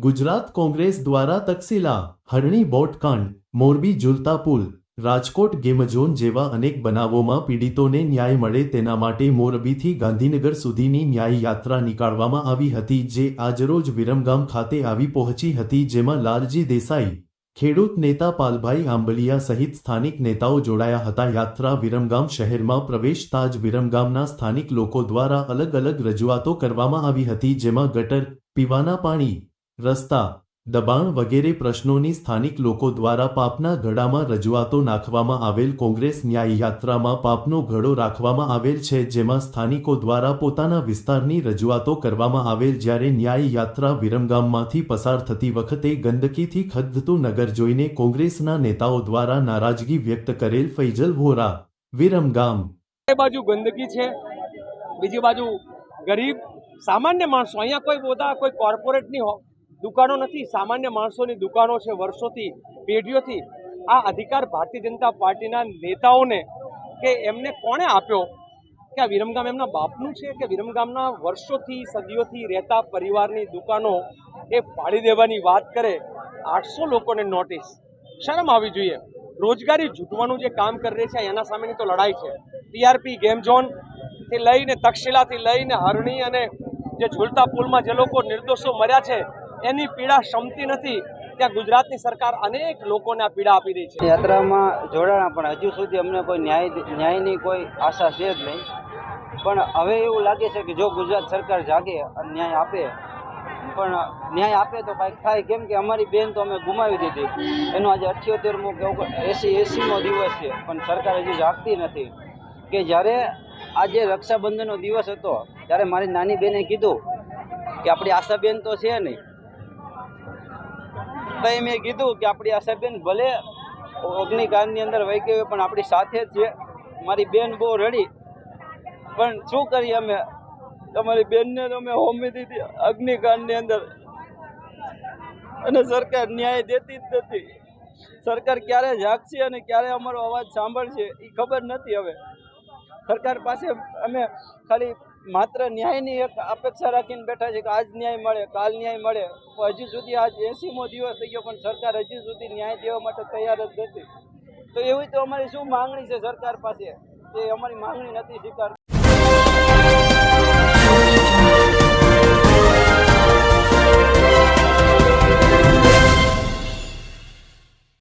ગુજરાત કોંગ્રેસ દ્વારા તક્ષશિલા, હરણી બોટકાંડ, મોરબી ઝૂલતા પુલ, Rajkot game zone જેવા અનેક બનાવોમાં પીડિતોને ન્યાય મળે તેના માટે મોરબીથી ગાંધીનગર સુધીની ન્યાય યાત્રા નીકાળવામાં આવી હતી, જે આજરોજ વિરમગામ ખાતે આવી પહોંચી હતી, જેમાં લાલજી દેસાઈ, ખેડૂત નેતા પાલભાઈ આંબલિયા સહિત સ્થાનિક નેતાઓ જોડાયા હતા। યાત્રા વિરમગામ શહેરમાં પ્રવેશતા જ વિરમગામના સ્થાનિક લોકો દ્વારા અલગ અલગ રજૂઆતો કરવામાં આવી હતી, જેમાં ગટર, પીવાના પાણી, રસ્તા, દબાણ વગેરે પ્રશ્નોની સ્થાનિક લોકો દ્વારા પાપના ઘડામાં રજૂઆતો નાખવામાં આવેલ। કોંગ્રેસ ન્યાય યાત્રામાં પાપનો ઘડો રાખવામાં આવેલ છે, જેમાં સ્થાનિકો દ્વારા પોતાના વિસ્તારની રજૂઆતો કરવામાં આવેલ। જ્યારે ન્યાય યાત્રા વિરમગામમાંથી પસાર થતી વખતે ગંદકીથી ખદતું નગર જોઈને કોંગ્રેસના નેતાઓ દ્વારા નારાજગી વ્યક્ત કરેલ। ફૈજલ વોરા, વિરમગામ। એક બાજુ ગંદકી છે, બીજી બાજુ ગરીબ સામાન્ય માણસો, અહીંયા કોઈ બધા કોઈ કોર્પોરેટની દુકાનો નથી, સામાન્ય માણસોની દુકાનો છે। વર્ષોથી, પેઢીઓથી આ અધિકાર ભારતીય જનતા પાર્ટીના નેતાઓને કે એમને કોણે આપ્યો કે આ વિરમગામ એમના બાપનું છે કે વિરમગામના વર્ષોથી સદીઓથી રહેતા પરિવારની દુકાનો એ પાડી દેવાની વાત કરે। 800 લોકોને નોટિસ, શરમ આવી જોઈએ। રોજગારી જૂટવાનું જે કામ કરી રહી છે એના સામેની તો લડાઈ છે। ટીઆરપી ગેમ ઝોનથી લઈને તક્ષશિલાથી લઈને હરણી અને જે ઝૂલતા પુલમાં જે લોકો નિર્દોષો મર્યા છે એની પીડા શમતી નથી। ત્યાં ગુજરાતની સરકાર અનેક લોકોને આ પીડા આપી રહી છે। યાત્રામાં જોડાણા પણ હજુ સુધી અમને કોઈ ન્યાયની કોઈ આશા છે જ નહીં। પણ હવે એવું લાગે છે કે જો ગુજરાત સરકાર જાગે અને ન્યાય આપે, પણ ન્યાય આપે તો કાંઈક થાય, કેમ કે અમારી બેન તો અમે ગુમાવી દીધી। એનો આજે 78મો કે 80મો દિવસ છે, પણ સરકાર હજી જાગતી નથી। કે જ્યારે આજે રક્ષાબંધનનો દિવસ હતો ત્યારે મારી નાની બેને કીધું કે આપણી આશાબેન તો છે નહીં, તો મેં કીધું કે આપણી આશાબેન ભલે અગ્નિકાંડની અંદર વહી ગઈ પણ આપણી સાથે જ છે। મારી બેન બહુ રડી, પણ શું કરીએ અમે, તમારી બેનને તો અમે હોમી દીધી અગ્નિકાંડની અંદર, અને સરકાર ન્યાય દેતી જ નથી। સરકાર ક્યારે જાગશે અને ક્યારે અમારો અવાજ સાંભળશે એ ખબર નથી। હવે સરકાર પાસે અમે ખાલી માત્ર ન્યાયની એક અપેક્ષા રાખીને બેઠા છે કે આજ ન્યાય મળે, કાલ ન્યાય મળે, હજી સુધી આજ 80મો દિવસ થઈ ગયો પણ સરકાર હજી સુધી ન્યાય દેવા માટે તૈયાર જ નથી। તો એવી તો અમારી શું માંગણી છે સરકાર પાસે, એ અમારી માંગણી નથી સ્વીકારતી।